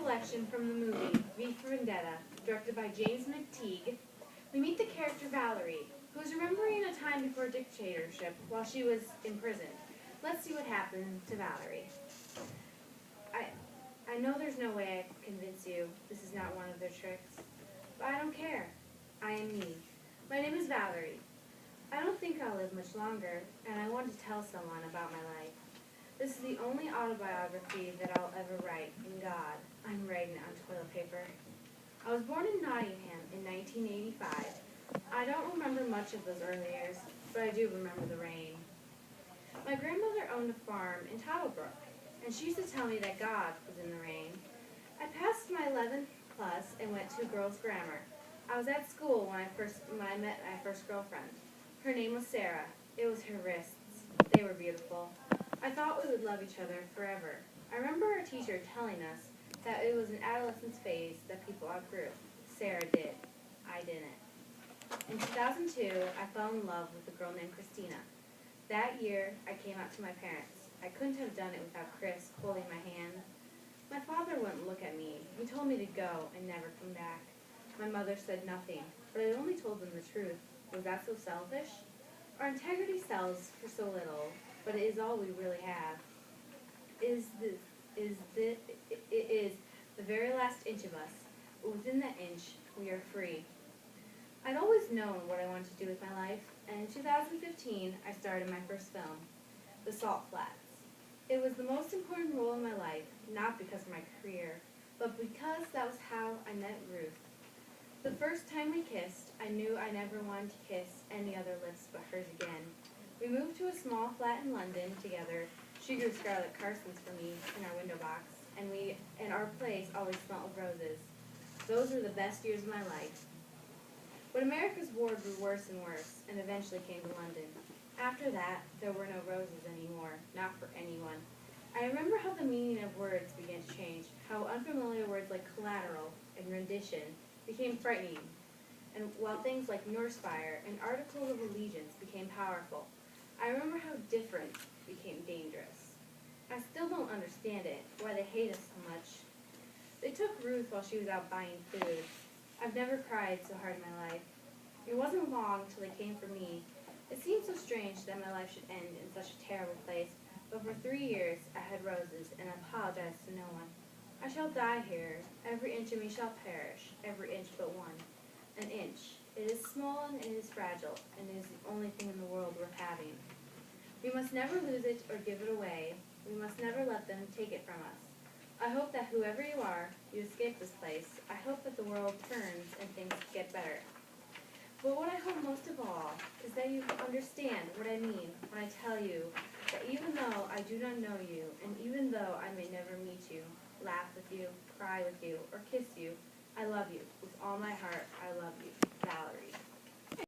selection from the movie V for Vendetta, directed by James McTeague. We meet the character Valerie, who is remembering a time before dictatorship while she was imprisoned. Let's see what happened to Valerie. I know there's no way I can convince you this is not one of their tricks, but I don't care. I am me. My name is Valerie. I don't think I'll live much longer, and I want to tell someone about my life. This is the only autobiography that I'll ever write, and God, I'm writing it on toilet paper. I was born in Nottingham in 1985. I don't remember much of those early years, but I do remember the rain. My grandmother owned a farm in Tattlebrook, and she used to tell me that God was in the rain. I passed my 11th class and went to girls' grammar. I was at school when I met my first girlfriend. Her name was Sarah. It was her wrists. They were beautiful. I thought we would love each other forever. I remember our teacher telling us that it was an adolescence phase that people outgrew. Sarah did. I didn't. In 2002, I fell in love with a girl named Christina. That year, I came out to my parents. I couldn't have done it without Chris holding my hand. My father wouldn't look at me. He told me to go and never come back. My mother said nothing, but I only told them the truth. Was that so selfish? Our integrity sells for so little, but it is all we really have. It is the very last inch of us, but within that inch, we are free. I'd always known what I wanted to do with my life, and in 2015, I started my first film, The Salt Flats. It was the most important role in my life, not because of my career, but because that was how I met Ruth. The first time we kissed, I knew I never wanted to kiss any other lips but hers again. We moved to a small flat in London together. She grew scarlet Carsons for me in our window box, and our place always smelled of roses. Those were the best years of my life. But America's war grew worse and worse, and eventually came to London. After that, there were no roses anymore, not for anyone. I remember how the meaning of words began to change, how unfamiliar words like collateral and rendition became frightening, and while things like Northspire and Articles of Allegiance became powerful, I remember how different became dangerous. I still don't understand it, why they hate us so much. They took Ruth while she was out buying food. I've never cried so hard in my life. It wasn't long till they came for me. It seemed so strange that my life should end in such a terrible place, but for 3 years I had roses and I apologized to no one. I shall die here. Every inch of me shall perish, every inch but one. An inch. It is small and it is fragile, and it is the only thing in the world worth having. We must never lose it or give it away. We must never let them take it from us. I hope that whoever you are, you escape this place. I hope that the world turns and things get better. But what I hope most of all is that you understand what I mean when I tell you that even though I do not know you, and even though I may never meet you, laugh with you, cry with you, or kiss you, I love you. With all my heart, I love you. Valerie.